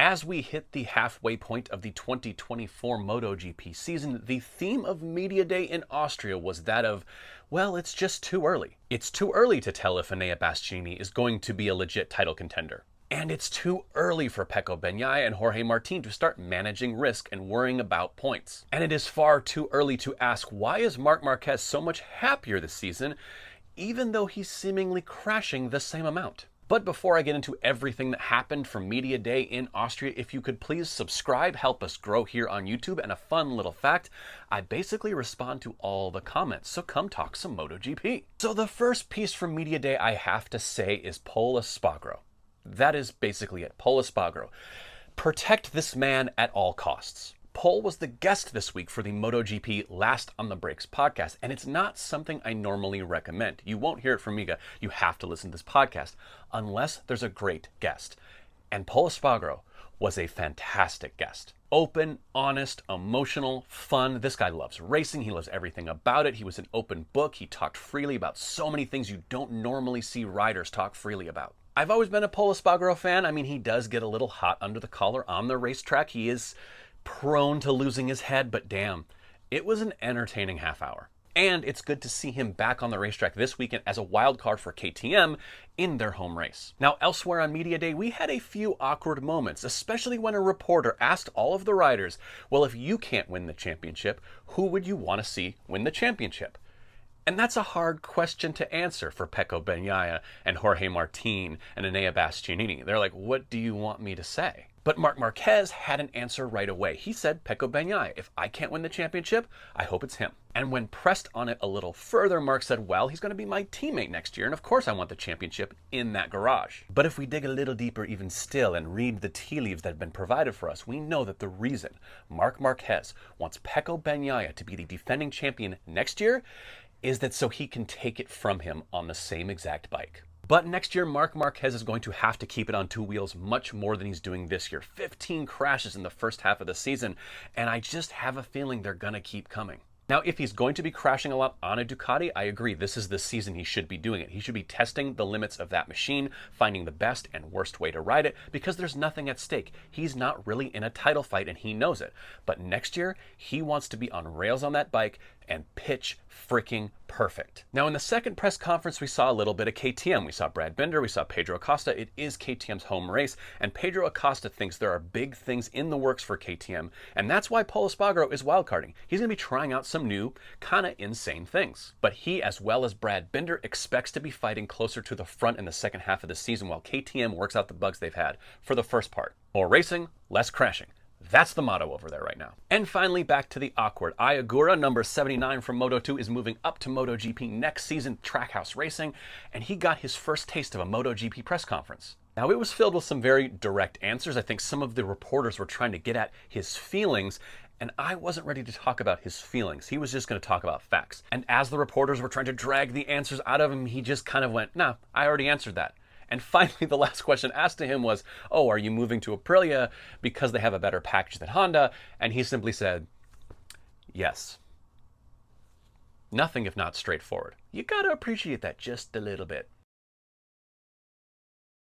As we hit the halfway point of the 2024 MotoGP season, the theme of Media Day in Austria was that of, well, it's just too early. It's too early to tell if Enea Bastianini is going to be a legit title contender. And it's too early for Pecco Bagnaia and Jorge Martin to start managing risk and worrying about points. And it is far too early to ask, why is Marc Márquez so much happier this season, even though he's seemingly crashing the same amount? But before I get into everything that happened from Media Day in Austria, if you could please subscribe, help us grow here on YouTube. And a fun little fact, I basically respond to all the comments, so come talk some MotoGP. So the first piece from Media Day I have to say is Pol Espargaro. That is basically it, Pol Espargaro. Protect this man at all costs. Pol was the guest this week for the MotoGP Last on the Brakes podcast, and it's not something I normally recommend. You won't hear it from me. You have to listen to this podcast unless there's a great guest. And Pol Espargaro was a fantastic guest. Open, honest, emotional, fun. This guy loves racing. He loves everything about it. He was an open book. He talked freely about so many things you don't normally see riders talk freely about. I've always been a Pol Espargaro fan. I mean, he does get a little hot under the collar on the racetrack. He is prone to losing his head, but damn, it was an entertaining half hour. And it's good to see him back on the racetrack this weekend as a wild card for KTM in their home race. Now, elsewhere on Media Day, we had a few awkward moments, especially when a reporter asked all of the riders, well, if you can't win the championship, who would you want to see win the championship? And that's a hard question to answer for Pecco Bagnaia and Jorge Martin and Enea Bastianini. They're like, what do you want me to say? But Marc Márquez had an answer right away. He said, Pecco Bagnaia, if I can't win the championship, I hope it's him. And when pressed on it a little further, Marc said, well, he's going to be my teammate next year, and of course I want the championship in that garage. But if we dig a little deeper even still and read the tea leaves that have been provided for us, we know that the reason Marc Márquez wants Pecco Bagnaia to be the defending champion next year is that so he can take it from him on the same exact bike. But next year, Marc Márquez is going to have to keep it on two wheels much more than he's doing this year. 15 crashes in the first half of the season, and I just have a feeling they're going to keep coming. Now, if he's going to be crashing a lot on a Ducati, I agree. This is the season he should be doing it. He should be testing the limits of that machine, finding the best and worst way to ride it, because there's nothing at stake. He's not really in a title fight, and he knows it. But next year, he wants to be on rails on that bike and pitch freaking perfect. Now, in the second press conference, we saw a little bit of KTM. We saw Brad Binder, we saw Pedro Acosta. It is KTM's home race, and Pedro Acosta thinks there are big things in the works for KTM, and that's why Pol Espargaro is wildcarding. He's going to be trying out some new, kind of insane things. But he, as well as Brad Binder, expects to be fighting closer to the front in the second half of the season while KTM works out the bugs they've had for the first part. More racing, less crashing. That's the motto over there right now. And finally, back to the awkward. Ai Ogura, number 79 from Moto2, is moving up to MotoGP next season, Trackhouse Racing, and he got his first taste of a MotoGP press conference. Now, it was filled with some very direct answers. I think some of the reporters were trying to get at his feelings, and I wasn't ready to talk about his feelings. He was just going to talk about facts. And as the reporters were trying to drag the answers out of him, he just kind of went, nah, I already answered that. And finally, the last question asked to him was, oh, are you moving to Aprilia because they have a better package than Honda? And he simply said, yes. Nothing if not straightforward. You got to appreciate that just a little bit.